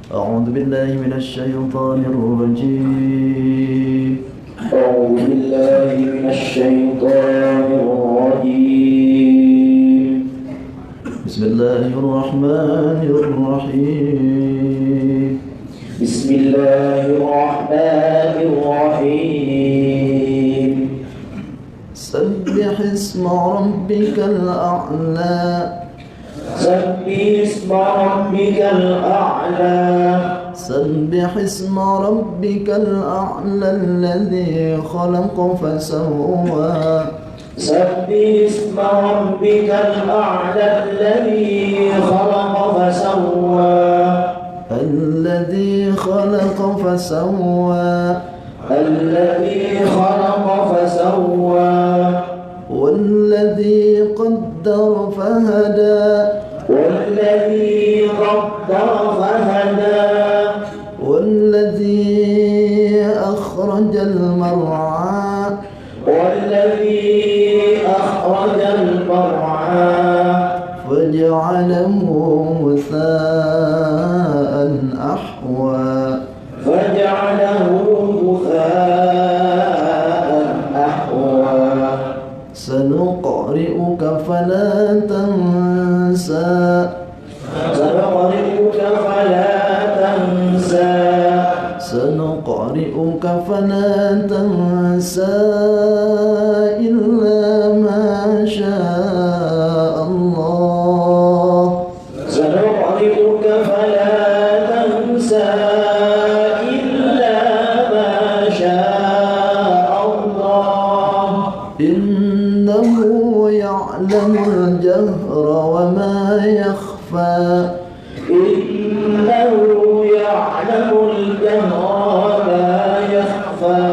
أعوذ بالله من الشيطان الرجيم. أعوذ بالله من الشيطان الرجيم. بسم الله الرحمن الرحيم. بسم الله الرحمن الرحيم. سبح اسم ربك الأعلى. سبح اسم ربك الأعلى. سبح اسم ربك الأعلى الذي خلق فسوى. سبح اسم ربك الأعلى الذي خلق فسوى. الذي خلق فسوى. الذي خلق فسوى. والذي قدر فهدى. والذي قدر فهدى. والذي أخرج المرعى. والذي أخرج المرعى. فجعله غثاء أحوى. فجعله غثاء أحوى. سنقرئك فلا تنسى. سنقرئك فلا تنسى. سنقرئك فلا تنسى إلا ما شاء الله. سنقرئك فلا تنسى إلا ما شاء الله. إنه يعلم الجهر وما يخفى. إنه يعلم الجهر وما يخفى.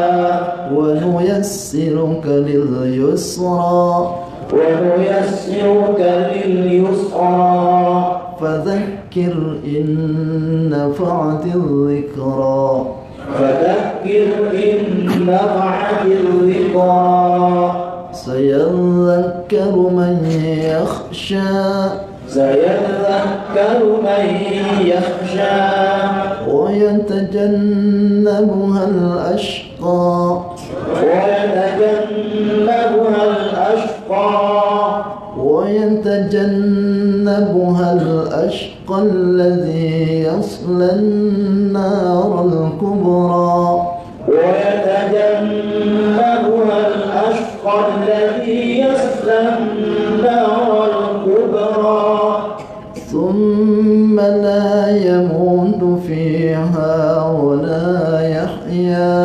ونيسرك لليسرى. ونيسرك لليسرى. فذكر إن نفعت الذكرى. فذكر إن نفعت الذكرى. سيذكر من يخشى. سيذكر من يخشى. ويتجنبها الأشقى. ويتجنبها الأشقى. ويتجنبها الأشقى الذي يصلى النار الكبرى. ويتجنبها الأشقى الذي يصلى النار الكبرى. ثم لا يموت فيها ولا يحيا.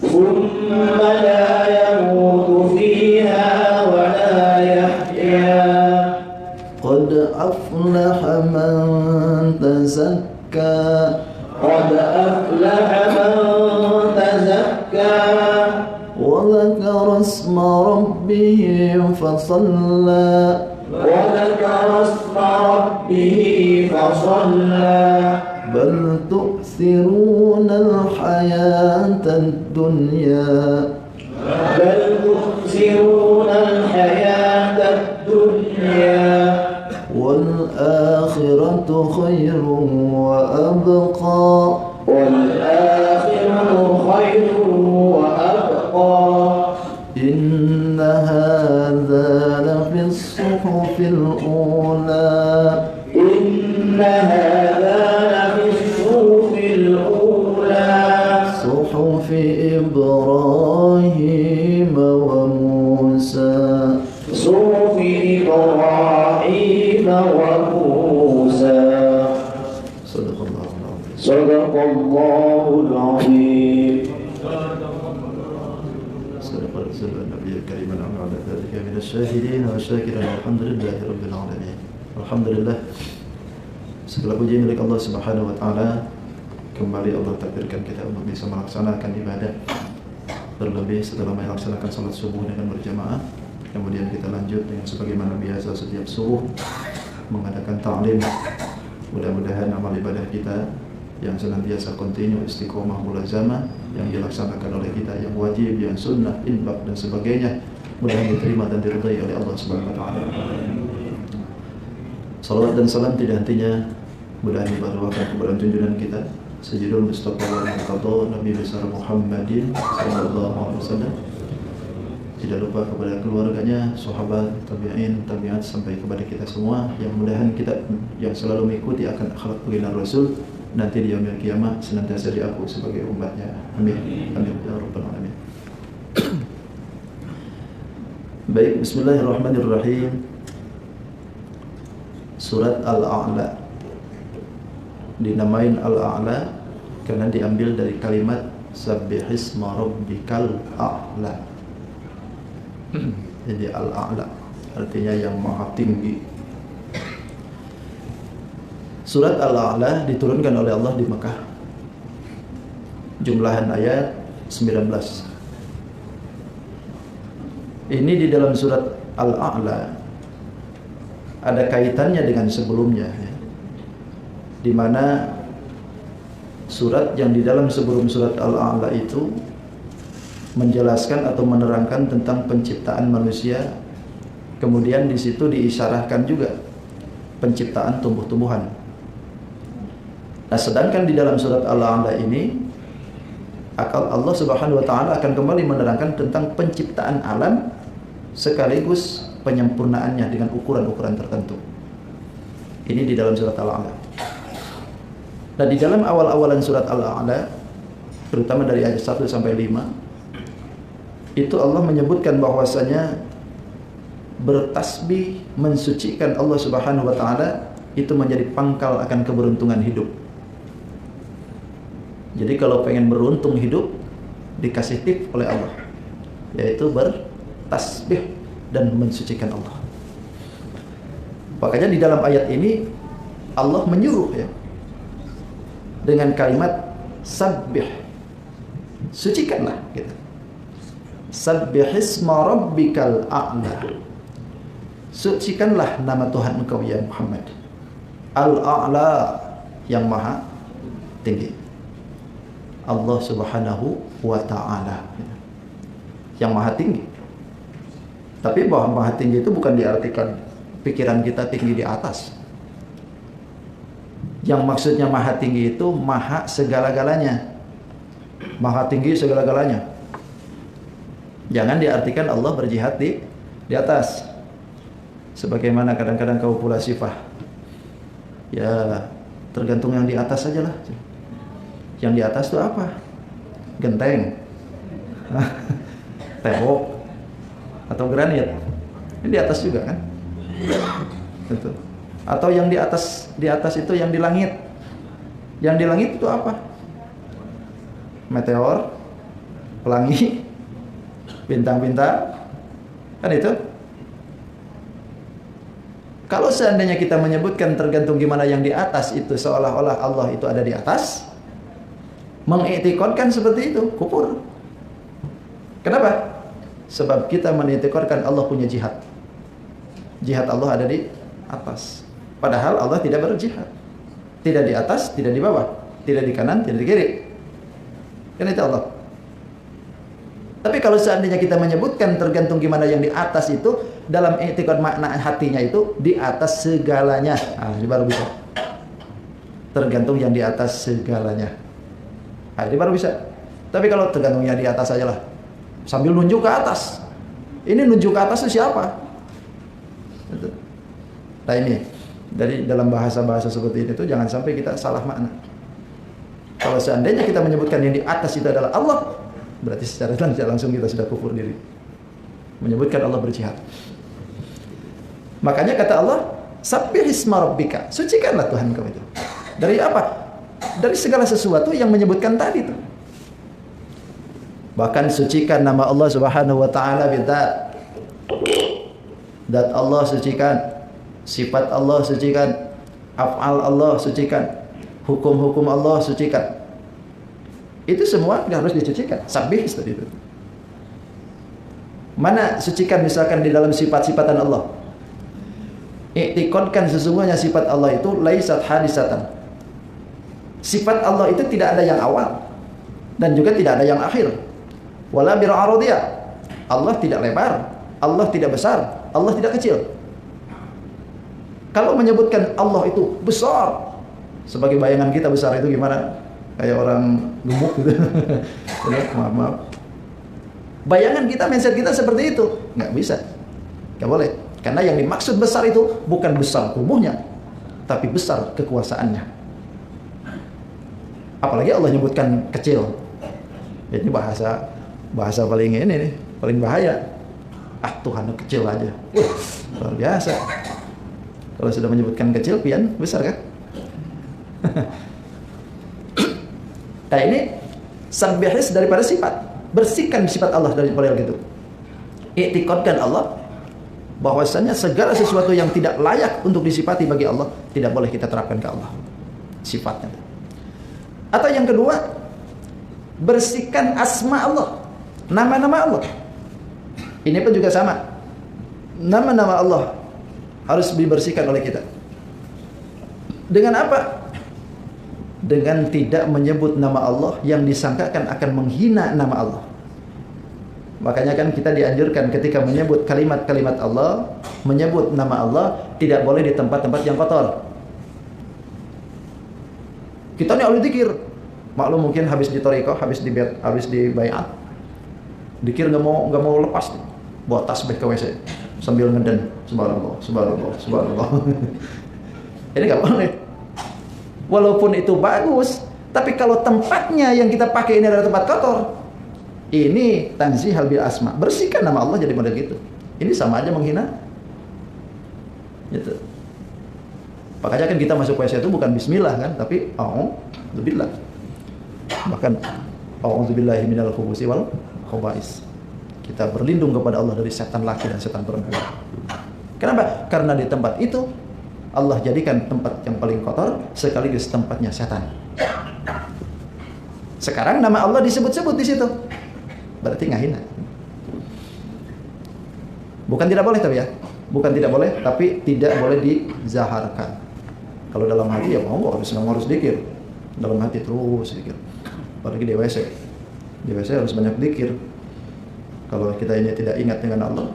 ثم لا يموت فيها ولا يحيا. قد أفلح من تزكى. قد أفلح من تزكى. وذكر اسم ربه فصلى. وذكر اسم ربه فصلى. بل تؤثرون الحياة الدنيا. بل تؤثرون الحياة الدنيا. والآخرة خير وأبقى. والآخرة خير وأبقى. إن هذا لفي الصحف الأولى. إن هذا لفي الصحف الأولى. صحف إبراهيم وموسى. صحف إبراهيم وموسى. صدق الله العظيم. صدق الله العظيم. صدق رسول النبي الكريم ونعم على ذلك من الشاهدين والشاكرين والحمد لله رب العالمين. Alhamdulillah, segala puji milik Allah Subhanahu wa taala. Kembali Allah takdirkan kita untuk bisa melaksanakan ibadah, terlebih setelah melaksanakan salat subuh dengan berjamaah. Kemudian kita lanjut dengan sebagaimana biasa setiap subuh mengadakan ta'lim. Mudah-mudahan amal ibadah kita yang senantiasa kontinu, istiqomah, mulazamah yang dilaksanakan oleh kita, yang wajib, yang sunnah, infak dan sebagainya, mudah-mudahan diterima dan diridai oleh Allah Subhanahu wa taala. Salawat dan salam tidak hentinya Mudah-mudahan dibahagiakan kepada junjungan kita Sayyidul Mustafa wal Muqtada Nabi besar Muhammadin sallallahu alaihi wasallam. Tidak lupa kepada keluarganya, sahabat, tabi'in, tabi'at sampai kepada kita semua yang mudahan kita yang selalu mengikuti akan akhlak baginda Rasul nanti di yaumil kiamah senantiasa diaku sebagai umatnya. Amin. Amin ya rabbal alamin. Baik, bismillahirrahmanirrahim. Surat Al-A'la dinamain Al-A'la karena diambil dari kalimat Sabbihisma rabbikal a'la. Jadi Al-A'la artinya yang maha tinggi. Surat Al-A'la diturunkan oleh Allah di Mekah. Jumlahan ayat 19. Ini di dalam surat Al-A'la ada kaitannya dengan sebelumnya ya. Di mana surat yang di dalam sebelum surat Al-A'la itu menjelaskan atau menerangkan tentang penciptaan manusia. Kemudian di situ diisyarahkan juga penciptaan tumbuh-tumbuhan. Nah, sedangkan di dalam surat Al-A'la ini Allah Subhanahu wa taala akan kembali menerangkan tentang penciptaan alam sekaligus penyempurnaannya dengan ukuran-ukuran tertentu. Ini di dalam surat Al-A'la. Nah, di dalam awal-awalan surat Al-A'la, terutama dari ayat 1 sampai 5, itu Allah menyebutkan bahwasanya bertasbih mensucikan Allah Subhanahu wa taala itu menjadi pangkal akan keberuntungan hidup. Jadi kalau pengen beruntung hidup, dikasih tip oleh Allah, yaitu bertasbih dan mensucikan Allah. Makanya di dalam ayat ini Allah menyuruh ya dengan kalimat sabbih, sucikanlah gitu. Sabbihisma rabbikal a'la, sucikanlah nama Tuhan engkau ya Muhammad, Al-A'la, yang maha tinggi. Allah Subhanahu wa ta'ala yang maha tinggi. Tapi bahwa maha tinggi itu bukan diartikan pikiran kita tinggi di atas. Yang maksudnya maha tinggi itu maha segala-galanya, maha tinggi segala-galanya. Jangan diartikan Allah berjihad di atas, sebagaimana kadang-kadang kau pula sifah. Ya tergantung yang di atas sajalah. Yang di atas itu apa? Genteng, tembok, atau granit. Ini di atas juga kan? Betul. Atau yang di atas itu yang di langit. Yang di langit itu apa? Meteor, pelangi, bintang-bintang. Kan itu? Kalau seandainya kita menyebutkan tergantung gimana yang di atas itu seolah-olah Allah itu ada di atas, mengiktikadkan seperti itu, kufur. Kenapa? Sebab kita mengiktikadkan Allah punya jihad. Jihad Allah ada di atas. Padahal Allah tidak berjihad. Tidak di atas, tidak di bawah, tidak di kanan, tidak di kiri. Kan itu Allah. Tapi kalau seandainya kita menyebutkan tergantung gimana yang di atas itu, dalam i'tikad makna hatinya itu di atas segalanya. Nah, ini baru bisa. Tergantung yang di atas segalanya. Nah, ini baru bisa. Tapi kalau tergantung yang di atas saja lah, sambil nunjuk ke atas. Ini nunjuk ke atas itu siapa? Nah ini, dari dalam bahasa-bahasa seperti ini tuh jangan sampai kita salah makna. Kalau seandainya kita menyebutkan yang di atas itu adalah Allah, berarti secara langsung kita sudah kufur diri. Menyebutkan Allah berjihad. Makanya kata Allah, Sabbihisma rabbika, sucikanlah Tuhan kau itu. Dari apa? Dari segala sesuatu yang menyebutkan tadi itu. Bahkan sucikan nama Allah Subhanahu wa taala bidzat. Dat Allah sucikan, sifat Allah sucikan, af'al Allah sucikan, hukum-hukum Allah sucikan. Itu semua harus disucikan. Sabbih tadi itu. Mana sucikan misalkan di dalam sifat-sifatan Allah? I'tiqadkan sesungguhnya sifat Allah itu laisat hadisatan. Sifat Allah itu tidak ada yang awal dan juga tidak ada yang akhir. Wala bir'aradiyah. Allah tidak lebar, Allah tidak besar, Allah tidak kecil. Kalau menyebutkan Allah itu besar, Sebagai bayangan kita besar itu gimana? Kayak orang gemuk gitu. Maaf. Bayangan kita, mindset kita seperti itu. Nggak bisa. Nggak boleh. Karena yang dimaksud besar itu bukan besar tubuhnya, tapi besar kekuasaannya. Apalagi Allah nyebutkan kecil. Ini bahasa paling ini nih, paling bahaya. Tuhan kecil aja. Luar biasa. Kalau sudah menyebutkan kecil, pian besar kan? Nah ini sabbihis daripada sifat. Bersihkan sifat Allah daripada hal itu. I'tiqadkan Allah bahwasanya segala sesuatu yang tidak layak untuk disifati bagi Allah tidak boleh kita terapkan ke Allah sifatnya. Atau yang kedua, bersihkan asma Allah, nama-nama Allah. Ini pun juga sama. Nama-nama Allah harus dibersihkan oleh kita. Dengan apa? Dengan tidak menyebut nama Allah yang disangkakan akan menghina nama Allah. Makanya kan kita dianjurkan ketika menyebut kalimat-kalimat Allah, menyebut nama Allah, tidak boleh di tempat-tempat yang kotor. Kita nih ahli dzikir. Maklum mungkin habis di thariqah, habis di baiat. Dzikir nggak mau lepas nih. Bawa tasbih ke WC sambil ngeden, subhanallah, subhanallah, subhanallah. Ini nggak boleh. Walaupun itu bagus, tapi kalau tempatnya yang kita pakai ini adalah tempat kotor, ini tanzihal bil asma, bersihkan nama Allah jadi model gitu. Ini sama aja menghina. Gitu. Makanya kan kita masuk WC itu bukan bismillah kan, tapi a'udzubillah. Bahkan a'udzubillahi minal khubusi wal khaba'is. Kita berlindung kepada Allah dari setan laki dan setan perempuan. Kenapa? Karena di tempat itu Allah jadikan tempat yang paling kotor sekaligus tempatnya setan. Sekarang nama Allah disebut-sebut di situ. Berarti ngahina. Bukan tidak boleh tapi ya. Bukan tidak boleh, tapi tidak boleh dizaharkan. Kalau dalam hati ya mau harus dikir. Dalam hati terus dikir. Apalagi di WC. Di WC harus banyak dikir. Kalau kita ini tidak ingat dengan Allah,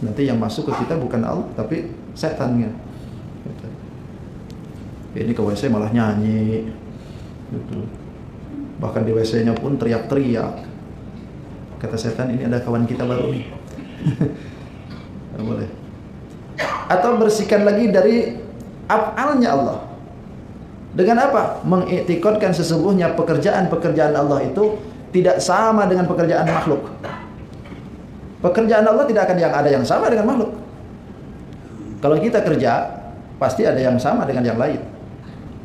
nanti yang masuk ke kita bukan Allah, tapi setannya. Gitu. Ini ke WC malah nyanyi. Gitu. Bahkan di WC-nya pun teriak-teriak. Kata setan, ini ada kawan kita baru nih. Tidak boleh. Atau bersihkan lagi dari af'alnya Allah. Dengan apa? Mengiktikadkan sesungguhnya pekerjaan-pekerjaan Allah itu tidak sama dengan pekerjaan makhluk. Pekerjaan Allah tidak akan ada yang sama dengan makhluk. Kalau kita kerja, pasti ada yang sama dengan yang lain.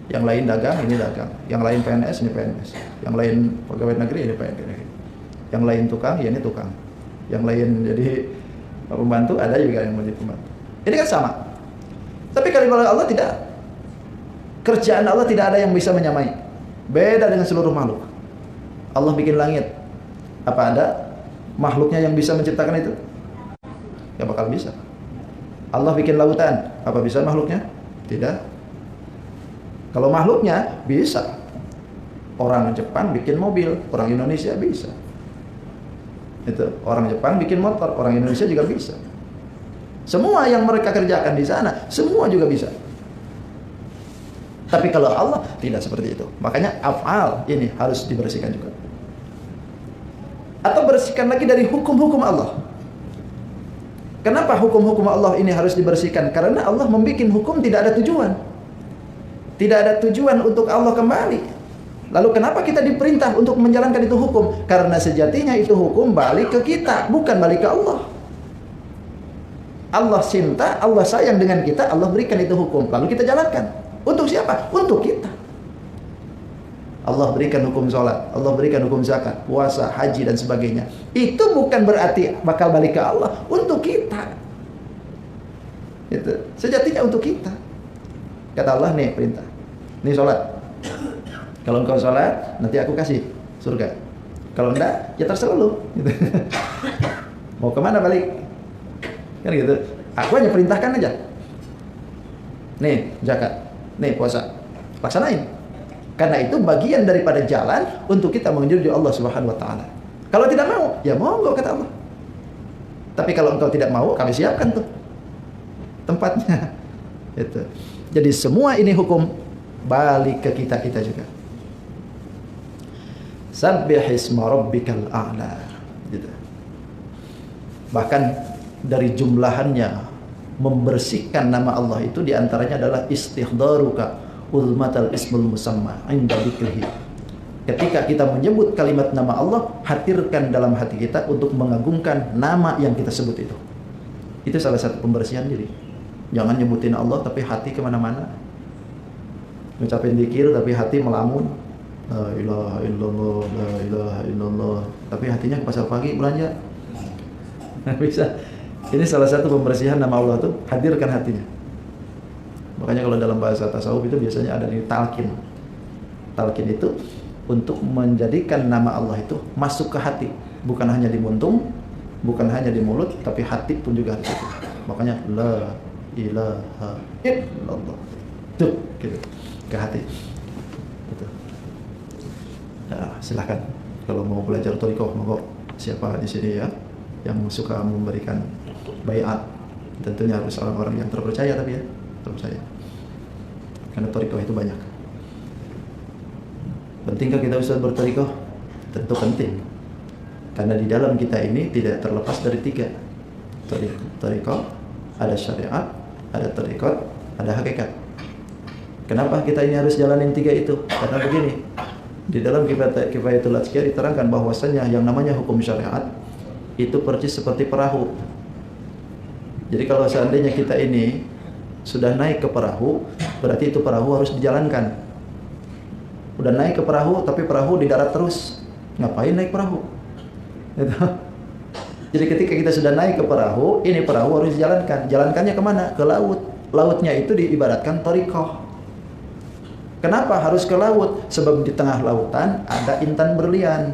Yang lain dagang, ini dagang. Yang lain PNS, ini PNS. Yang lain pegawai negeri, ini pegawai negeri. Yang lain tukang, ya ini tukang. Yang lain jadi pembantu, ada juga yang menjadi pembantu. Ini kan sama. Tapi kalau Allah tidak. Kerjaan Allah tidak ada yang bisa menyamai. Beda dengan seluruh makhluk. Allah bikin langit. Apa ada makhluknya yang bisa menciptakan itu? Ya bakal bisa. Allah bikin lautan. Apa bisa makhluknya? Tidak. Kalau makhluknya bisa. Orang Jepang bikin mobil, orang Indonesia bisa. Itu orang Jepang bikin motor, orang Indonesia juga bisa. Semua yang mereka kerjakan di sana, semua juga bisa. Tapi kalau Allah tidak seperti itu. Makanya af'al ini harus dibersihkan juga. Atau bersihkan lagi dari hukum-hukum Allah. Kenapa hukum-hukum Allah ini harus dibersihkan? Karena Allah membuat hukum tidak ada tujuan. Tidak ada tujuan untuk Allah kembali. Lalu kenapa kita diperintah untuk menjalankan itu hukum? Karena sejatinya itu hukum balik ke kita, bukan balik ke Allah. Allah cinta, Allah sayang dengan kita, Allah berikan itu hukum. Lalu kita jalankan. Untuk siapa? Untuk kita. Allah berikan hukum sholat, Allah berikan hukum zakat, puasa, haji dan sebagainya. Itu bukan berarti bakal balik ke Allah. Untuk kita. Itu. Sejatinya untuk kita. Kata Allah, nih perintah. Nih sholat. Kalau engkau sholat, nanti aku kasih surga. Kalau enggak, ya terserah lu. Gitu. Mau kemana balik? Kan gitu. Aku hanya perintahkan aja. Nih zakat. Nih puasa, laksanain. Karena itu bagian daripada jalan untuk kita menuju Allah Subhanahu wa taala. Kalau tidak mau, ya monggo kata Allah. Tapi kalau engkau tidak mau, kami siapkan tuh tempatnya. Itu. Jadi semua ini hukum balik ke kita juga. Sabbih isma rabbikal a'la. Gitu. Bahkan dari jumlahannya membersihkan nama Allah itu diantaranya adalah istihdaruka ulmatal ismul musamma inda dzikrihi. Ketika kita menyebut kalimat nama Allah, hadirkan dalam hati kita untuk mengagungkan nama yang kita sebut itu. Itu salah satu pembersihan diri. Jangan nyebutin Allah tapi hati kemana-mana. Ngucapin zikir tapi hati melamun. La ilaha illallah, la ilaha illallah. Tapi hatinya ke pasar pagi belanja. Bisa. Ini salah satu pembersihan nama Allah tuh, hadirkan hatinya. Makanya kalau dalam bahasa tasawuf itu biasanya ada di talqin. Talqin itu untuk menjadikan nama Allah itu masuk ke hati, bukan hanya di muntung, bukan hanya di mulut, tapi hati pun juga harus itu. Makanya la ilaha illallah. Tuh, gitu. Ke hati. Gitu. Nah, silakan kalau mau belajar thariqah, monggo. Siapa di sini ya yang suka memberikan baiat, tentunya harus orang-orang yang terpercaya, tapi ya terpercaya. Karena thariqah itu banyak. Pentingkah kita Ustaz berthariqah? Tentu penting. Karena di dalam kita ini tidak terlepas dari 3. Thariqah, ada syariat, ada thariqat, ada hakikat. Kenapa kita ini harus jalanin 3 itu? Karena begini, di dalam Kifayatul Azkar diterangkan bahwasanya yang namanya hukum syariat itu persis seperti perahu. Jadi kalau seandainya kita ini sudah naik ke perahu, berarti itu perahu harus dijalankan. Udah naik ke perahu, tapi perahu di darat terus. Ngapain naik perahu? Gitu. Jadi ketika kita sudah naik ke perahu, ini perahu harus dijalankan. Jalankannya kemana? Ke laut. Lautnya itu diibaratkan thariqah. Kenapa harus ke laut? Sebab di tengah lautan ada intan berlian.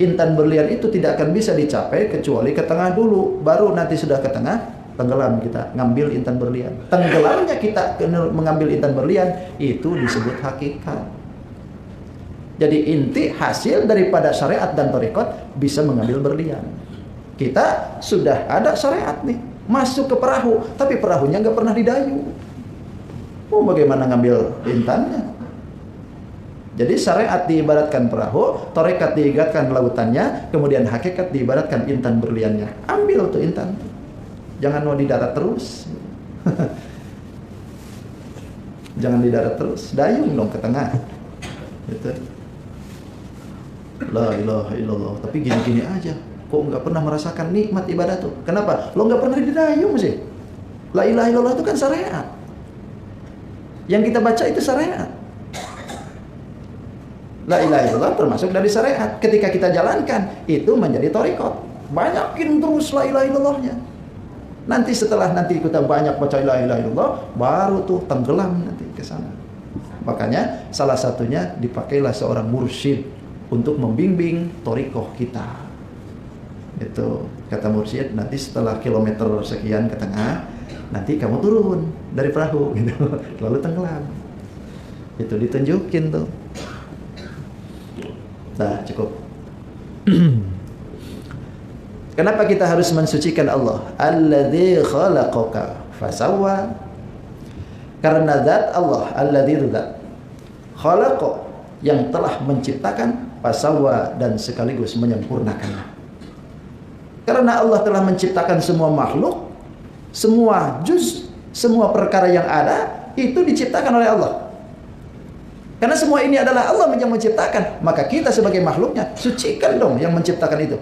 Intan berlian itu tidak akan bisa dicapai kecuali ke tengah dulu. Baru nanti sudah ke tengah, tenggelam kita, ngambil intan berlian. Tenggelamnya kita mengambil intan berlian, itu disebut hakikat. Jadi inti hasil daripada syariat dan thariqat bisa mengambil berlian. Kita sudah ada syariat nih, masuk ke perahu, tapi perahunya nggak pernah didayu. Oh, bagaimana ngambil intannya? Jadi syariat diibaratkan perahu, thariqat diibaratkan lautannya, kemudian hakikat diibaratkan intan berliannya. Ambil tuh intan. Jangan mau di darat terus. Jangan di darat terus, dayung dong ke tengah. Gitu. La ilaha illallah. Tapi gini-gini aja. Kok nggak pernah merasakan nikmat ibadah tuh? Kenapa? Lo nggak pernah di dayung sih. La ilaha illallah itu kan syariat. Yang kita baca itu syariat. La ilaha illallah termasuk dari syariat. Ketika kita jalankan, itu menjadi thariqat. Banyakin terus la ilaha illallahnya. Nanti setelah kita banyak baca la ilaha illallah, baru tuh tenggelam nanti ke sana. Makanya salah satunya dipakailah seorang mursyid untuk membimbing thariqah kita. Itu kata mursyid, nanti setelah kilometer sekian ke tengah, nanti kamu turun dari perahu gitu, lalu tenggelam. Itu ditunjukin tuh. Nah, cukup. Kenapa kita harus mensucikan Allah? Alladzi khalaqaka fasawwa. Karena zat Allah, alladzi zat khalaqa, yang telah menciptakan, fasawwa, dan sekaligus menyempurnakannya. Karena Allah telah menciptakan semua makhluk, semua juz, semua perkara yang ada itu diciptakan oleh Allah. Karena semua ini adalah Allah yang menciptakan, maka kita sebagai makhluknya sucikan dong yang menciptakan itu.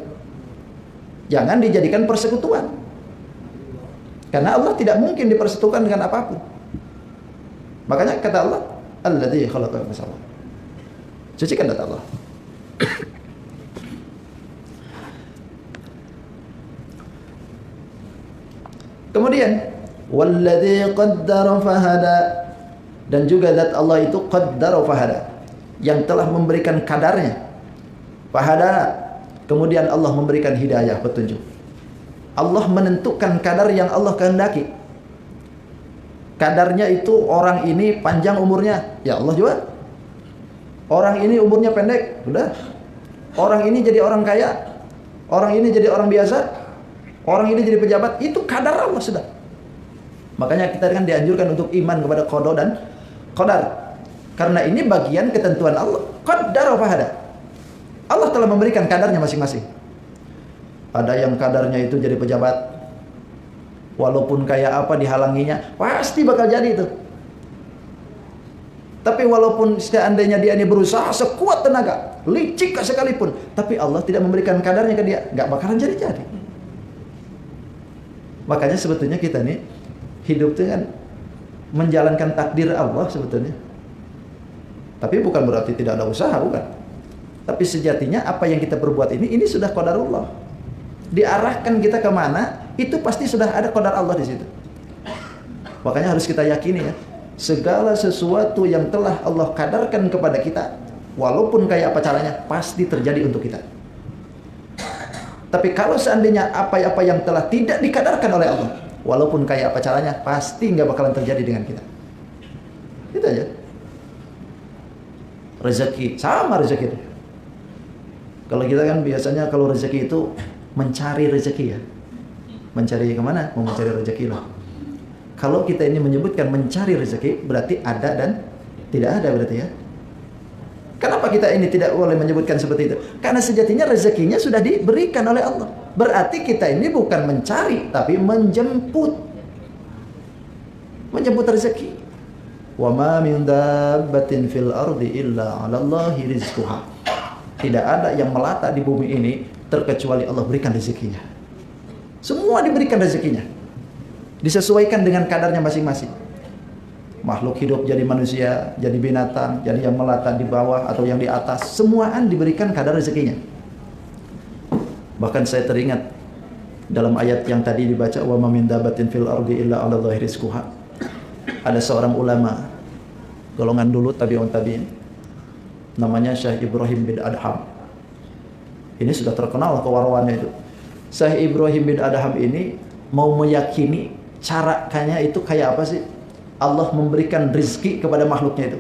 Jangan dijadikan persekutuan. Karena Allah tidak mungkin dipersekutukan dengan apapun. Makanya kata Allah, alladzi khalaqa fasawwa. Sucikan data Allah. Kemudian walladzi qaddara fahada, dan juga zat Allah itu qaddara fahada, yang telah memberikan kadarnya. Fahada, kemudian Allah memberikan hidayah, petunjuk. Allah menentukan kadar yang Allah kehendaki. Kadarnya itu orang ini panjang umurnya, ya Allah juga. Orang ini umurnya pendek, udah. Orang ini jadi orang kaya, orang ini jadi orang biasa, orang ini jadi pejabat, itu kadar Allah sudah. Makanya kita kan dianjurkan untuk iman kepada qada dan Qadar. Karena ini bagian ketentuan Allah. Qaddara fahada. Allah telah memberikan kadarnya masing-masing. Ada yang kadarnya itu jadi pejabat, walaupun kayak apa dihalanginya, pasti bakal jadi itu. Tapi walaupun seandainya dia ini berusaha sekuat tenaga, licik sekalipun, tapi Allah tidak memberikan kadarnya ke dia, nggak bakalan jadi-jadi. Makanya sebetulnya kita nih hidup dengan menjalankan takdir Allah sebetulnya. Tapi bukan berarti tidak ada usaha, bukan. Tapi sejatinya apa yang kita perbuat ini sudah qadarullah. Diarahkan kita kemana, itu pasti sudah ada qadar Allah di situ. Makanya harus kita yakini ya, segala sesuatu yang telah Allah kadarkan kepada kita, walaupun kayak apa caranya, pasti terjadi untuk kita. Tapi kalau seandainya apa-apa yang telah tidak dikadarkan oleh Allah, walaupun kayak apa caranya, pasti nggak bakalan terjadi dengan kita. Itu aja. Rezeki, sama rezeki. Kalau kita kan biasanya kalau rezeki itu mencari rezeki ya. Mencari kemana? Mau mencari rezeki lah. Kalau kita ini menyebutkan mencari rezeki, berarti ada dan tidak ada berarti ya. Kenapa kita ini tidak boleh menyebutkan seperti itu? Karena sejatinya rezekinya sudah diberikan oleh Allah. Berarti kita ini bukan mencari, tapi menjemput. Menjemput rezeki. Wa ma min dabbatin fil ardi illa 'ala Allahi rizquha. Tidak ada yang melata di bumi ini terkecuali Allah berikan rezekinya. Semua diberikan rezekinya. Disesuaikan dengan kadarnya masing-masing. Makhluk hidup jadi manusia, jadi binatang, jadi yang melata di bawah atau yang di atas, semuaan diberikan kadar rezekinya. Bahkan saya teringat dalam ayat yang tadi dibaca, wa ma min dabbatin fil ardi illa 'ala Allahi rizquha. Ada seorang ulama golongan dulu tabi'un tabi'in, namanya Syekh Ibrahim bin Adham. Ini sudah terkenal kewarawannya itu. Syekh Ibrahim bin Adham ini mau meyakini caranya itu kayak apa sih? Allah memberikan rizki kepada makhluknya itu.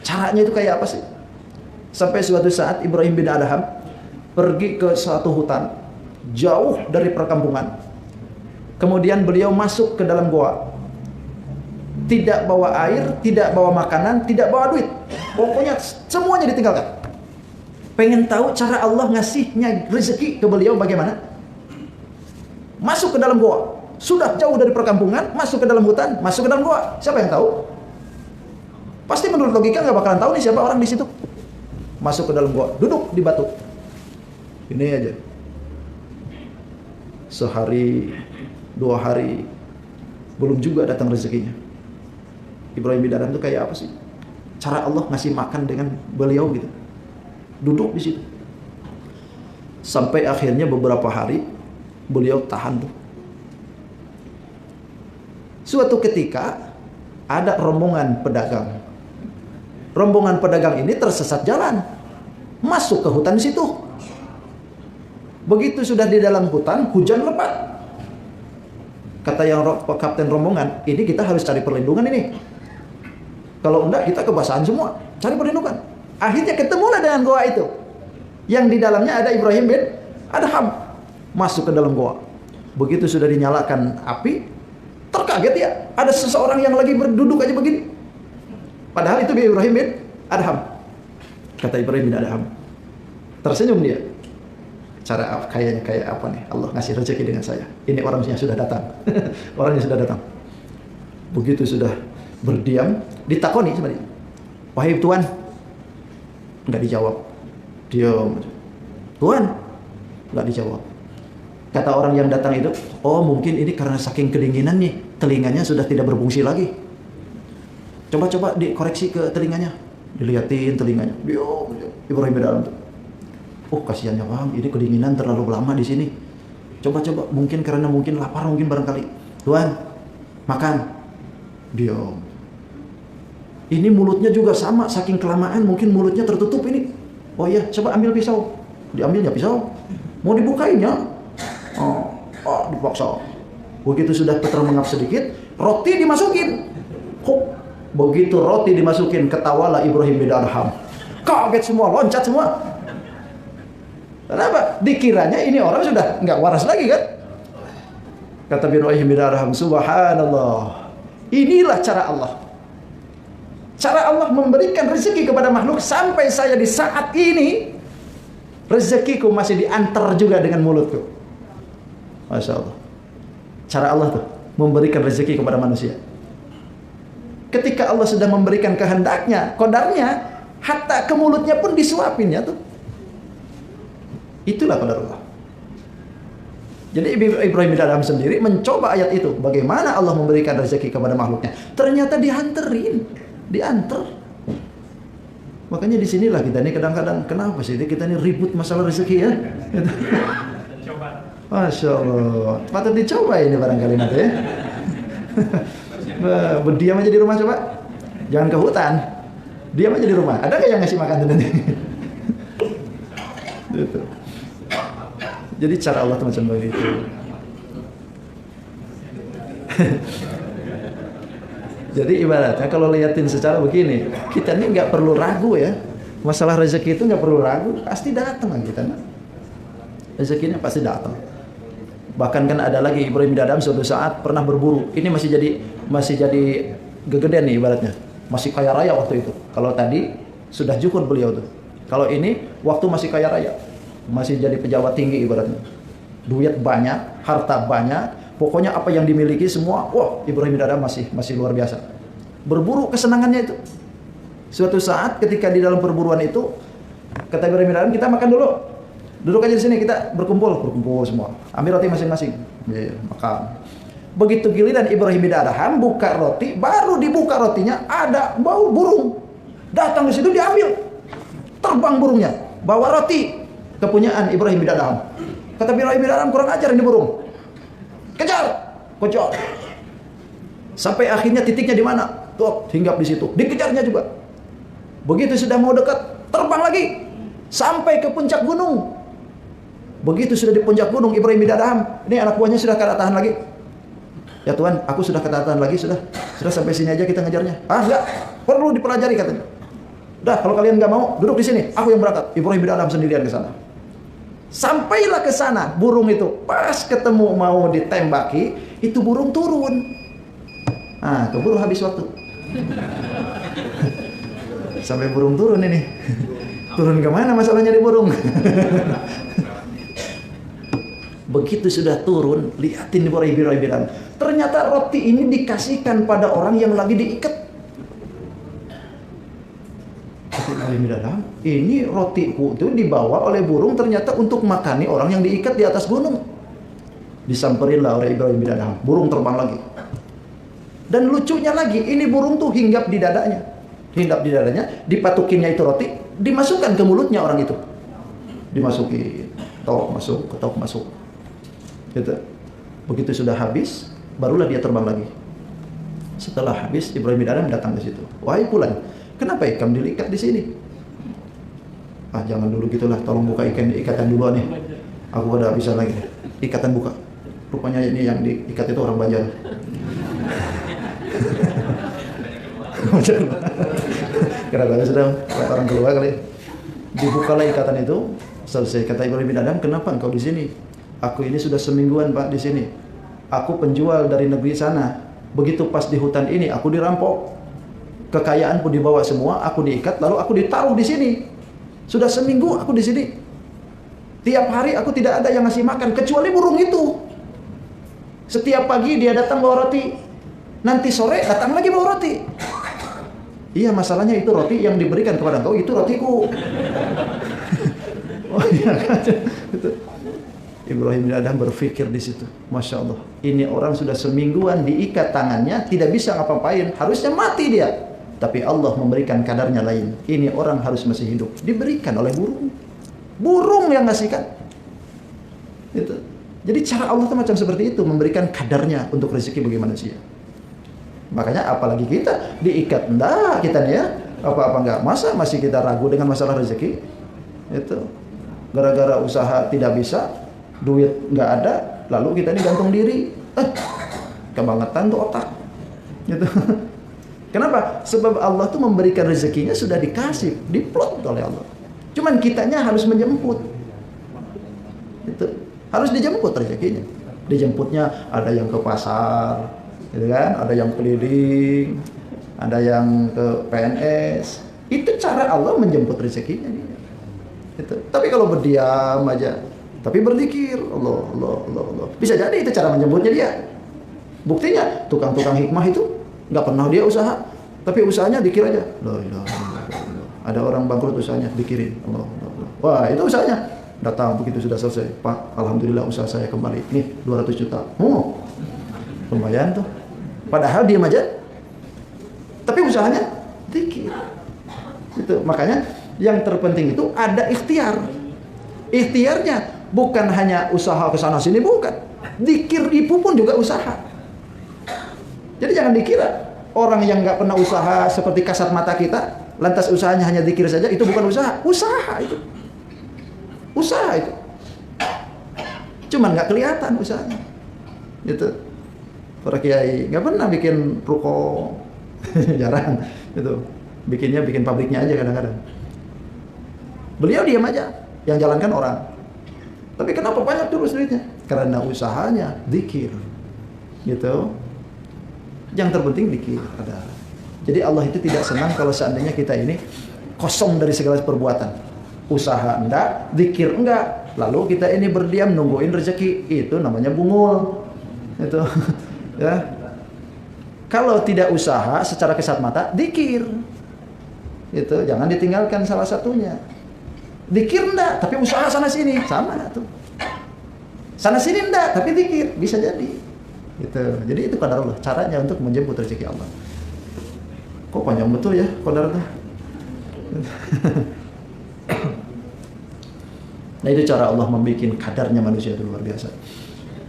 Caranya itu kayak apa sih? Sampai suatu saat Ibrahim bin Adham pergi ke suatu hutan jauh dari perkampungan. Kemudian beliau masuk ke dalam goa. Tidak bawa air, tidak bawa makanan, tidak bawa duit. Pokoknya semuanya ditinggalkan. Pengen tahu cara Allah ngasihnya rezeki ke beliau bagaimana? Masuk ke dalam goa. Sudah jauh dari perkampungan, masuk ke dalam hutan, masuk ke dalam goa. Siapa yang tahu? Pasti menurut logika nggak bakalan tahu nih siapa orang di situ. Masuk ke dalam goa, duduk di batu. Ini aja. Sehari, 2 hari, belum juga datang rezekinya. Ibrahim bin Adham itu kayak apa sih? Cara Allah ngasih makan dengan beliau gitu. Duduk di situ. Sampai akhirnya beberapa hari beliau tahan tuh. Suatu ketika ada rombongan pedagang. Rombongan pedagang ini tersesat jalan. Masuk ke hutan situ. Begitu sudah di dalam hutan, hujan lebat. Kata yang kapten rombongan, ini kita harus cari perlindungan ini. Kalau enggak kita kebasahan semua. Cari perlindungan. Akhirnya ketemulah dengan goa itu. Yang di dalamnya ada Ibrahim bin Adham. Masuk ke dalam goa. Begitu sudah dinyalakan api, terkaget ya. Ada seseorang yang lagi berduduk aja begini. Padahal itu Ibrahim bin Adham. Kata Ibrahim bin Adham. Tersenyum dia. Cara kayaknya kayak apa nih? Allah ngasih rezeki dengan saya. Ini orangnya sudah datang. Orangnya sudah datang. Begitu sudah berdiam, ditakoni sama dia. Wahai Tuan. Enggak dijawab. Diam. Tuan. Enggak dijawab. Kata orang yang datang itu, oh mungkin ini karena saking kedinginan nih, telinganya sudah tidak berfungsi lagi. Coba-coba dikoreksi ke telinganya. Dilihatin telinganya. Diam. Ibrahim bin Adham tuh. Oh kasihannya Bang, ini kedinginan terlalu lama di sini. Coba-coba, mungkin karena mungkin lapar mungkin barangkali. Tuan, makan. Diam. Ini mulutnya juga sama, saking kelamaan mungkin mulutnya tertutup ini. Oh iya, coba ambil pisau. Diambilnya pisau. Mau dibukainya. Dipaksa. Begitu sudah termengap sedikit, roti dimasukin. Begitu roti dimasukin, ketawalah Ibrahim bin Adham. Kaget semua, loncat semua. Kenapa? Dikiranya ini orang sudah nggak waras lagi kan? Kata Ibrahim bin Adham, subhanallah. Inilah cara Allah. Cara Allah memberikan rezeki kepada makhluk sampai saya di saat ini rezekiku masih diantar juga dengan mulutku. Masya Allah. Cara Allah tuh memberikan rezeki kepada manusia. Ketika Allah sudah memberikan kehendaknya, qadarnya, hatta ke mulutnya pun disuapinnya tuh. Itulah qadar Allah. Jadi Ibrahim bin Adham sendiri mencoba ayat itu. Bagaimana Allah memberikan rezeki kepada makhluknya. Ternyata diantar. Makanya disinilah kita ini kadang-kadang, kenapa sih kita ini ribut masalah rezeki ya? Masya Allah. Patut dicoba ini barangkali nanti ya. Berdiam aja di rumah coba. Jangan ke hutan. Diam aja di rumah. Ada nggak yang ngasih makan nanti? Gitu. Jadi cara Allah macam begitu. Jadi ibaratnya kalau liatin secara begini, kita ini nggak perlu ragu ya. Masalah rezeki itu nggak perlu ragu, pasti datang kita. Rezekinya pasti datang. Bahkan kan ada lagi Ibrahim bin Adham suatu saat pernah berburu. Ini masih jadi gegedean nih ibaratnya. Masih kaya raya waktu itu. Kalau tadi sudah cukup beliau tuh. Kalau ini waktu masih kaya raya. Masih jadi pejabat tinggi ibaratnya. Duit banyak, harta banyak, pokoknya apa yang dimiliki semua, wah Ibrahim bin Adham masih luar biasa. Berburu kesenangannya itu. Suatu saat ketika di dalam perburuan itu, kata Ibrahim bin Adham, kita makan dulu. Duduk aja di sini, kita berkumpul semua. Ambil roti masing-masing. Ya, makan. Begitu giliran Ibrahim bin Adham buka roti, baru dibuka rotinya ada bau burung. Datang ke situ diambil. Terbang burungnya, bawa roti. Kepunyaan Ibrahim bin Adham. Kata Ibrahim bin Adham, kurang ajar ini burung. Kejar. Sampai akhirnya titiknya di mana? Tuh, hinggap di situ. Dikejarnya juga. Begitu sudah mau dekat, terbang lagi. Sampai ke puncak gunung. Begitu sudah di puncak gunung, Ibrahim bin Adham, ini anak buahnya sudah kata tahan lagi. Ya Tuhan, aku sudah kata tahan lagi, sudah sampai sini aja kita ngejarnya. Enggak, perlu dipelajari katanya. Udah, kalau kalian nggak mau, duduk di sini. Aku yang berangkat. Ibrahim bin Adham sendirian ke sana. Sampailah ke sana, burung itu pas ketemu mau ditembaki, itu burung turun. Ah, keburu habis waktu. Sampai burung turun ini. Turun kemana masalahnya di burung? Begitu sudah turun, lihatin Ibrahim bin Adham. Ternyata roti ini dikasihkan pada orang yang lagi diikat. Ibrahim bin Adham, ini rotiku itu dibawa oleh burung ternyata untuk makani orang yang diikat di atas gunung. Disamperinlah oleh Ibrahim bin Adham, burung terbang lagi. Dan lucunya lagi, ini burung tuh hinggap di dadanya. Dipatukinnya itu roti, dimasukkan ke mulutnya orang itu. Dimasukin, tok masuk. Gitu. Begitu sudah habis, barulah dia terbang lagi. Setelah habis, Ibrahim bin Adham datang ke situ. Wahai fulan, kenapa ikan diikat di sini? Ah, jangan dulu gitulah, tolong buka ikatan dulu nih. Aku udah bisa lagi. Ikatan buka. Rupanya ini yang diikat itu orang Banjar. Kira-kira sudah orang keluar kali. Dibukalah ikatan itu. Selesai. Kata Ibrahim bin Adham, kenapa engkau di sini? Aku ini sudah semingguan Pak di sini. Aku penjual dari negeri sana. Begitu pas di hutan ini, aku dirampok. Kekayaan pun dibawa semua, aku diikat, lalu aku ditaruh di sini. Sudah seminggu aku di sini. Tiap hari aku tidak ada yang ngasih makan kecuali burung itu. Setiap pagi dia datang bawa roti. Nanti sore datang lagi bawa roti. Iya, masalahnya itu roti yang diberikan kepada engkau, itu rotiku. Oh iya kan? Ibrahim bin Adham berpikir di situ, Masya Allah, ini orang sudah semingguan diikat tangannya, tidak bisa ngapa-ngapain, harusnya mati dia. Tapi Allah memberikan kadarnya lain. Ini orang harus masih hidup. Diberikan oleh burung. Burung yang ngasihkan. Itu. Jadi cara Allah itu macam seperti itu, memberikan kadarnya untuk rezeki bagi manusia. Makanya apalagi kita diikat, enggak kita nih ya, apa-apa enggak. Masa masih kita ragu dengan masalah rezeki? Itu. Gara-gara usaha tidak bisa, duit nggak ada, lalu kita ini gantung diri. Kebangetan tuh otak. Gitu. Kenapa? Sebab Allah tuh memberikan rezekinya sudah dikasih, diplot oleh Allah. Cuman kitanya harus menjemput. Itu harus dijemput rezekinya. Dijemputnya ada yang ke pasar, gitu kan? Ada yang keliling, ada yang ke PNS. Itu cara Allah menjemput rezekinya dia. Itu. Tapi kalau berdiam aja, tapi berzikir, Allah. Bisa jadi itu cara menjemputnya dia. Buktinya tukang-tukang hikmah itu nggak pernah dia usaha, tapi usahanya dikir aja. Ada orang bangkrut usahanya dikirin. Allah. Wah, itu usahanya. Datang begitu sudah selesai, Pak, alhamdulillah usaha saya kembali. Nih 200 juta. Lumayan tuh. Padahal diam aja. Tapi usahanya dikir. Itu makanya yang terpenting itu ada ikhtiar. Ikhtiarnya bukan hanya usaha ke sana sini, bukan. Dikir itu pun juga usaha. Jadi jangan dikira orang yang nggak pernah usaha seperti kasat mata kita, lantas usahanya hanya dikir saja, itu bukan usaha. Usaha itu. Usaha itu. Cuman nggak kelihatan usahanya. Gitu. Para kiai nggak pernah bikin ruko, jarang. Gitu. Bikin pabriknya aja kadang-kadang. Beliau diam aja, yang jalankan orang. Tapi kenapa banyak terus duitnya? Karena usahanya zikir. Gitu. Yang terpenting zikir ada. Jadi Allah itu tidak senang kalau seandainya kita ini kosong dari segala perbuatan. Usaha enggak, zikir enggak. Lalu kita ini berdiam nungguin rezeki. Itu namanya bungul. Itu. Ya. Kalau tidak usaha secara kesat mata, zikir. Itu jangan ditinggalkan salah satunya. Zikir enggak, tapi usaha sana sini sama tuh. Sana sini enggak, tapi zikir bisa jadi. Gitu. Jadi itu qadar Allah, caranya untuk menjemput rezeki Allah. Kok panjang betul ya qadar tuh. Nah itu cara Allah membuat kadarnya manusia itu luar biasa.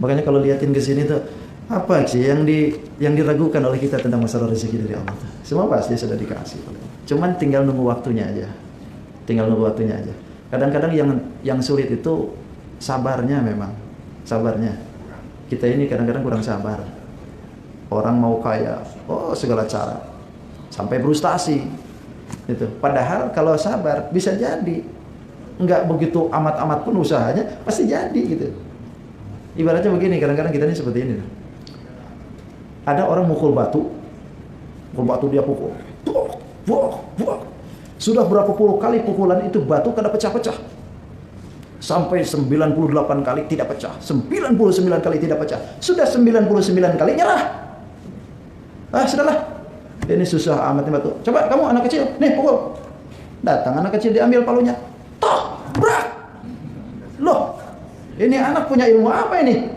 Makanya kalau liatin ke sini tuh apa sih yang diragukan oleh kita tentang masalah rezeki dari Allah? Semua pasti sudah dikasih. Cuman tinggal nunggu waktunya aja. Kadang-kadang yang sulit itu sabarnya memang. Sabarnya. Kita ini kadang-kadang kurang sabar. Orang mau kaya, segala cara. Sampai frustasi. Gitu. Padahal kalau sabar bisa jadi. Enggak begitu amat-amat pun usahanya pasti jadi gitu. Ibaratnya begini, kadang-kadang kita ini seperti ini. Ada orang mukul batu dia pukul. Sudah berapa puluh kali pukulan itu batu kada pecah-pecah. Sampai 98 kali tidak pecah. 99 kali tidak pecah. Sudah 99 kali nyerah. Sudahlah. Ini susah amat nih batu. Coba kamu anak kecil, nih pukul. Datang anak kecil diambil palunya. Tok, brak. Loh, ini anak punya ilmu apa ini?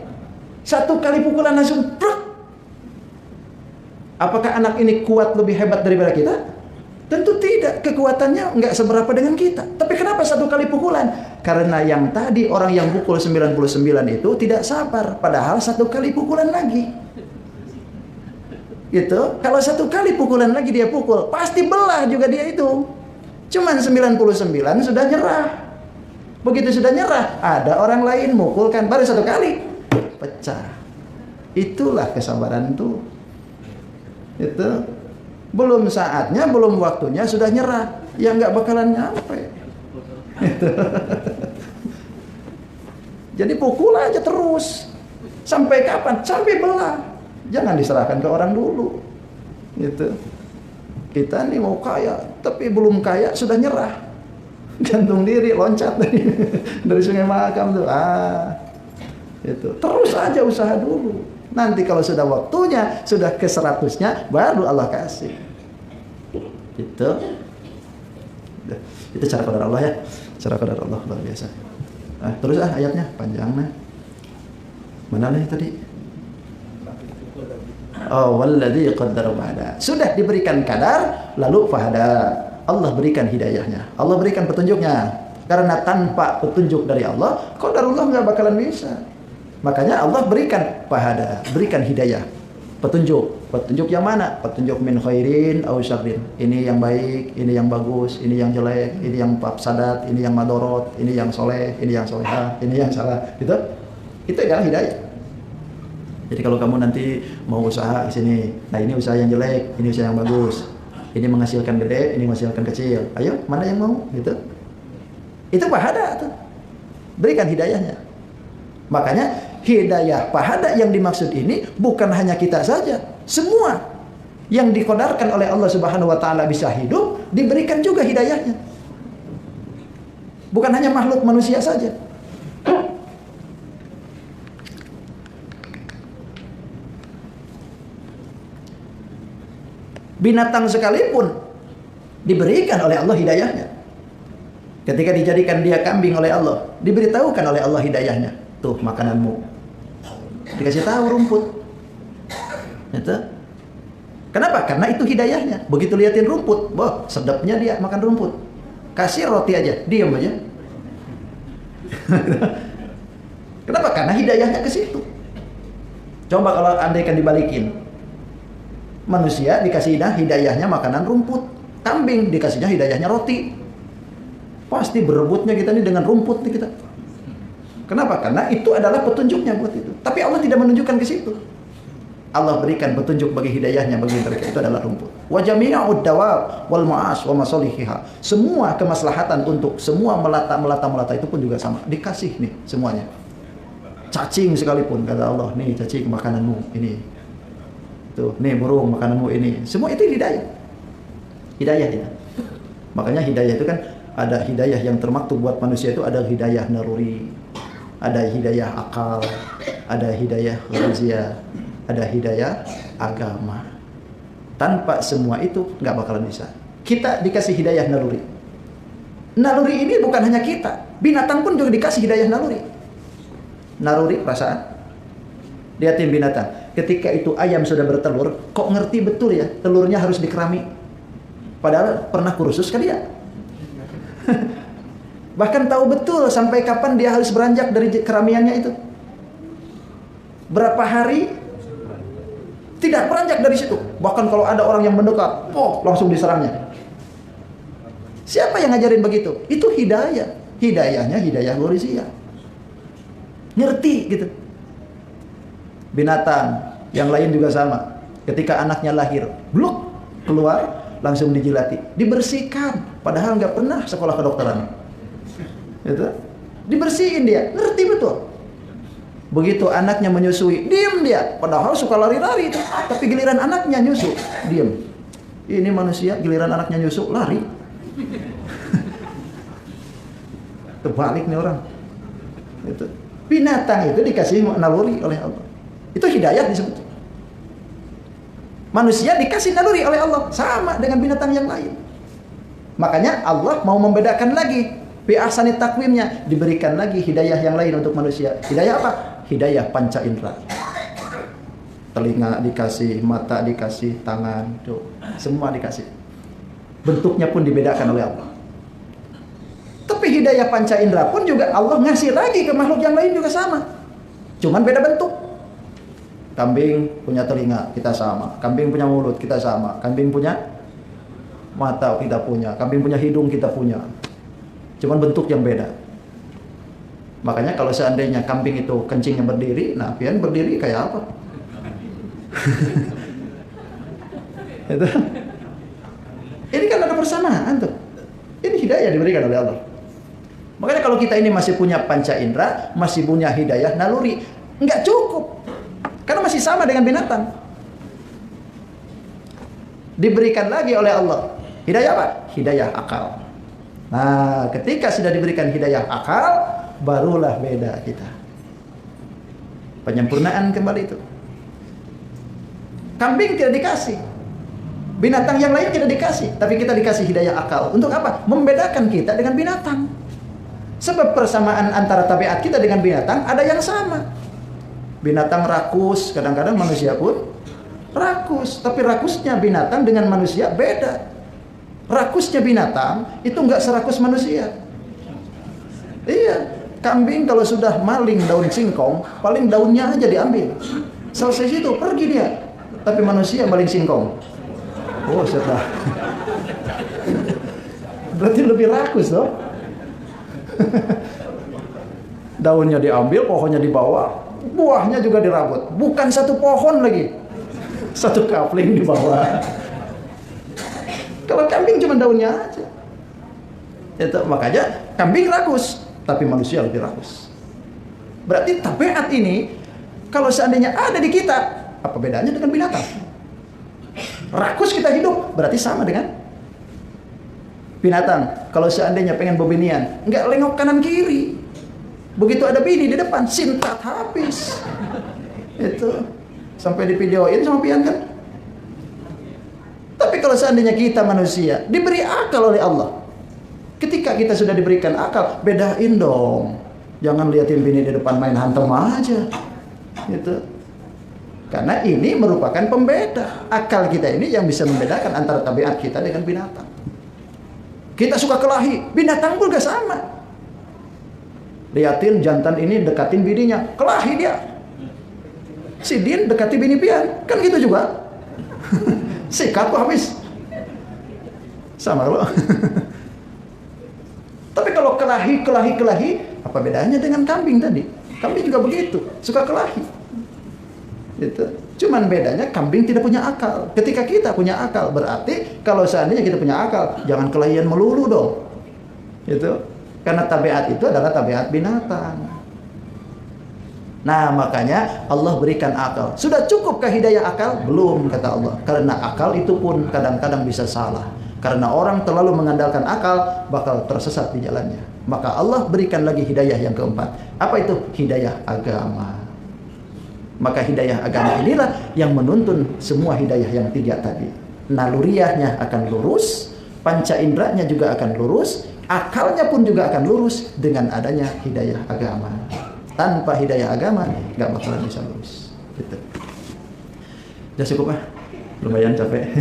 Satu kali pukulan langsung brak. Apakah anak ini kuat lebih hebat daripada kita? Tentu tidak. Kekuatannya nggak seberapa dengan kita. Tapi kenapa satu kali pukulan? Karena yang tadi orang yang pukul 99 itu tidak sabar. Padahal satu kali pukulan lagi. Gitu. Kalau satu kali pukulan lagi dia pukul, pasti belah juga dia itu. Cuman 99 sudah nyerah. Begitu sudah nyerah, ada orang lain mukulkan baru satu kali, pecah. Itulah kesabaran itu. Itu belum saatnya, belum waktunya sudah nyerah, ya nggak bakalan nyampe. Gitu. Jadi pukul aja terus sampai kapan? Sampai belah. Jangan diserahkan ke orang dulu. Gitu. Kita nih mau kaya, tapi belum kaya sudah nyerah, gantung diri, loncat dari Sungai Mahakam tuh. Itu terus aja usaha dulu. Nanti kalau sudah waktunya, sudah ke 100-nya, baru Allah kasih. Itu cara qadar Allah ya. Cara qadar Allah luar biasa. Terus ayatnya panjang nah. Mana nih tadi? Walladzi qaddara fahada. Sudah diberikan kadar, lalu fahada. Allah berikan hidayahnya. Allah berikan petunjuknya. Karena tanpa petunjuk dari Allah, qadarullah nggak bakalan bisa. Makanya Allah berikan fahada, berikan hidayah, petunjuk. Petunjuk yang mana? Petunjuk min khairin aw syarrin. Ini yang baik, ini yang bagus, ini yang jelek, ini yang mafsadat, ini yang madorot, ini yang soleh, ini yang solehah, ini yang salah. Gitu. Itu adalah hidayah. Jadi kalau kamu nanti mau usaha di sini, nah ini usaha yang jelek, ini usaha yang bagus, ini menghasilkan gede, ini menghasilkan kecil. Ayo, mana yang mau? Gitu. Itu fahada tuh. Berikan hidayahnya. Makanya hidayah fahada yang dimaksud ini bukan hanya kita saja, semua. Yang dikodarkan oleh Allah Subhanahu wa taala bisa hidup, diberikan juga hidayahnya. Bukan hanya makhluk manusia saja. Binatang sekalipun diberikan oleh Allah hidayahnya. Ketika dijadikan dia kambing oleh Allah, diberitahukan oleh Allah hidayahnya. Tuh makananmu. Dikasih tahu rumput. Itu. Kenapa? Karena itu hidayahnya. Begitu liatin rumput, wah sedapnya dia makan rumput. Kasih roti aja, diam aja. Kenapa? Karena hidayahnya ke situ. Coba kalau andaikan dibalikin. Manusia dikasih hidayahnya makanan rumput. Kambing dikasihnya hidayahnya roti. Pasti berebutnya kita ini dengan rumput nih kita. Kenapa? Karena itu adalah petunjuknya buat itu. Tapi Allah tidak menunjukkan ke situ. Allah berikan petunjuk bagi hidayahnya bagi mereka, itu adalah rumput. Wa jami'ud dawab wal ma'as wa masalihiha. Semua kemaslahatan untuk semua melata itu pun juga sama. Dikasih nih semuanya. Cacing sekalipun kata Allah, nih cacing makananmu ini. Tuh, nih burung makananmu ini. Semua itu hidayah. Hidayah itu. Makanya hidayah itu kan ada hidayah yang termaktub buat manusia itu ada hidayah naruri, ada hidayah akal, ada hidayah ghariziyah, ada hidayah agama. Tanpa semua itu nggak bakalan bisa. Kita dikasih hidayah naluri. Naluri ini bukan hanya kita, binatang pun juga dikasih hidayah naluri. Naluri perasaan. Lihatin binatang. Ketika itu ayam sudah bertelur, kok ngerti betul ya telurnya harus dikerami. Padahal pernah kursus kan dia. Bahkan tahu betul sampai kapan dia harus beranjak dari keramiannya itu. Berapa hari tidak beranjak dari situ. Bahkan kalau ada orang yang mendekat, langsung diserangnya. Siapa yang ngajarin begitu? Itu hidayah. Hidayahnya hidayah ghariziyah. Ngerti gitu. Binatang yang lain juga sama. Ketika anaknya lahir, bluk keluar, langsung dijilati, dibersihkan. Padahal nggak pernah sekolah kedokteran. Itu dibersihin dia, ngerti betul. Begitu anaknya menyusui, diem dia. Padahal suka lari-lari itu. Tapi giliran anaknya nyusu, diem. Ini manusia giliran anaknya nyusu lari. Terbalik nih orang. Itu binatang itu dikasih naluri oleh Allah. Itu hidayah disebut. Manusia dikasih naluri oleh Allah sama dengan binatang yang lain. Makanya Allah mau membedakan lagi. Bi ahsani takwimnya diberikan lagi hidayah yang lain untuk manusia. Hidayah apa? Hidayah panca indera. Telinga dikasih, mata dikasih, tangan, tuh, semua dikasih. Bentuknya pun dibedakan oleh Allah. Tapi hidayah panca indera pun juga Allah ngasih lagi ke makhluk yang lain juga sama. Cuman beda bentuk. Kambing punya telinga, kita sama. Kambing punya mulut, kita sama. Kambing punya mata, kita punya. Kambing punya hidung, kita punya. Cuman bentuk yang beda. Makanya kalau seandainya kambing itu kencingnya berdiri, nah pian berdiri kayak apa? Itu. Ini kan ada persamaan tuh. Ini hidayah diberikan oleh Allah. Makanya kalau kita ini masih punya panca indera, masih punya hidayah naluri, enggak cukup. Karena masih sama dengan binatang. Diberikan lagi oleh Allah. Hidayah apa? Hidayah akal. Nah, ketika sudah diberikan hidayah akal, barulah beda kita. Penyempurnaan kembali itu. Kambing tidak dikasih. Binatang yang lain tidak dikasih. Tapi kita dikasih hidayah akal. Untuk apa? Membedakan kita dengan binatang. Sebab persamaan antara tabiat kita dengan binatang ada yang sama. Binatang rakus, kadang-kadang manusia pun rakus. Tapi rakusnya binatang dengan manusia beda. Rakusnya binatang itu nggak serakus manusia. Iya, kambing kalau sudah maling daun singkong, paling daunnya aja diambil. Selesai situ, pergi dia. Tapi manusia maling singkong. Oh, sudah. Berarti lebih rakus loh. Daunnya diambil, pohonnya dibawa. Buahnya juga dirabut. Bukan satu pohon lagi. Satu kapling dibawa. Kalau kambing cuma daunnya aja. Itu makanya kambing rakus, tapi manusia lebih rakus. Berarti tabiat ini kalau seandainya ada di kita, apa bedanya dengan binatang? Rakus kita hidup, berarti sama dengan binatang. Kalau seandainya pengen bebinian, nggak lengok kanan kiri. Begitu ada bini di depan, sintat habis. Itu sampai di videoin sama pian kan. Tapi kalau seandainya kita manusia diberi akal oleh Allah, ketika kita sudah diberikan akal, bedain dong. Jangan liatin bini di depan main hantem aja. Gitu. Karena ini merupakan pembeda. Akal kita ini yang bisa membedakan antara tabiat kita dengan binatang. Kita suka kelahi, binatang juga sama. Liatin jantan ini dekatin bininya, kelahi dia. Si Din dekati bini pian, kan gitu juga. Sikat kok habis. Sama loh. Tapi kalau kelahi, apa bedanya dengan kambing tadi? Kambing juga begitu, suka kelahi. Gitu. Cuman bedanya kambing tidak punya akal. Ketika kita punya akal, berarti kalau seandainya kita punya akal, jangan kelahian melulu dong. Gitu. Karena tabiat itu adalah tabiat binatang. Nah, makanya Allah berikan akal. Sudah cukupkah hidayah akal? Belum, kata Allah. Karena akal itu pun kadang-kadang bisa salah. Karena orang terlalu mengandalkan akal, bakal tersesat di jalannya. Maka Allah berikan lagi hidayah yang keempat. Apa itu? Hidayah agama. Maka hidayah agama inilah yang menuntun semua hidayah yang tiga tadi. Naluriyahnya akan lurus, panca inderanya juga akan lurus, akalnya pun juga akan lurus dengan adanya hidayah agama. Tanpa hidayah agama nggak bakalan bisa lurus. Gitu. Udah cukup ah, lumayan capek.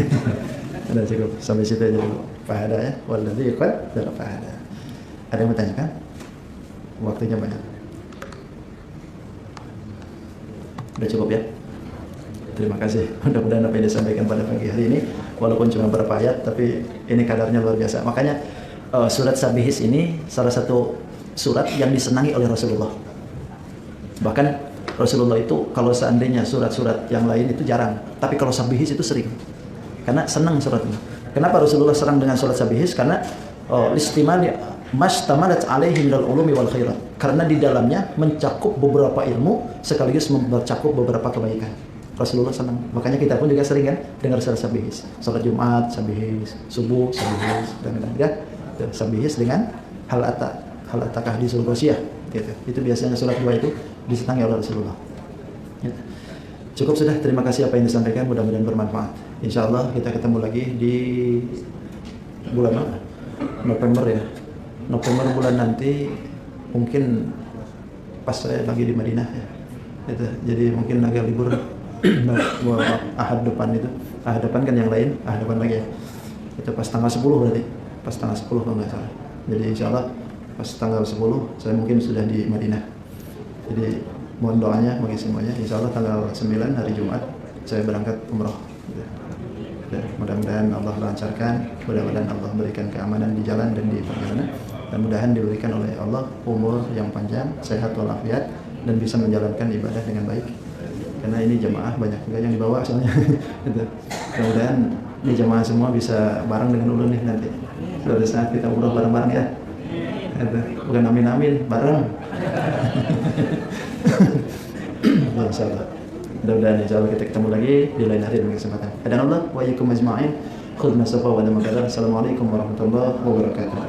Udah cukup sampai situ aja dulu. Fahada ya, waladhi qad dalam fahada. Ada yang mau tanyakan? Waktunya banyak. Udah cukup ya. Terima kasih. Mudah-mudahan apa yang disampaikan pada pagi hari ini, walaupun cuma beberapa ayat, tapi ini kadarnya luar biasa. Makanya surat Sabihis ini salah satu surat yang disenangi oleh Rasulullah. Bahkan Rasulullah itu kalau seandainya surat-surat yang lain itu jarang, tapi kalau Sabihis itu sering. Karena senang surat ini. Kenapa Rasulullah serang dengan surat Sabihis? Karena listimali mastamalat alaihi minal ulumi wal khairat. Karena di dalamnya mencakup beberapa ilmu sekaligus mencakup beberapa kebaikan. Rasulullah senang. Makanya kita pun juga sering kan dengar surat Sabihis. Salat Jumat Sabihis, subuh Sabihis, dan ya Sabihis dengan hal atakah di sul Ghasyiyah. Gitu. Itu biasanya surat dua itu disenangi oleh Rasulullah. Gitu. Cukup sudah, terima kasih apa yang disampaikan, mudah-mudahan bermanfaat. Insya Allah kita ketemu lagi di bulan November ya. November bulan nanti mungkin pas saya lagi di Madinah ya. Gitu. Jadi mungkin agak libur ahad depan itu. Ahad depan kan yang lain, ahad depan lagi ya. Itu pas tanggal 10 berarti. Pas tanggal 10 kalau nggak salah. Jadi insya Allah pas tanggal 10 saya mungkin sudah di Madinah. Jadi mohon doanya bagi semuanya. Insya Allah tanggal 9 hari Jumat saya berangkat umroh. Mudah-mudahan Allah lancarkan, mudah-mudahan Allah berikan keamanan di jalan dan di perjalanan, dan mudah-mudahan diberikan oleh Allah umur yang panjang, sehat walafiat, dan bisa menjalankan ibadah dengan baik. Karena ini jemaah banyak juga yang dibawa soalnya. Mudah-mudahan ini jemaah semua bisa bareng dengan ulun nih nanti. Suatu saat kita umroh bareng-bareng ya. Bukan amin-amin, bareng. Insyaallah. Mudah-mudahan insyaallah kita ketemu lagi di lain hari dan kesempatan. Hadanallah wa iyyakum ajma'in. Khudna safa wa damakala. Assalamualaikum warahmatullahi wabarakatuh.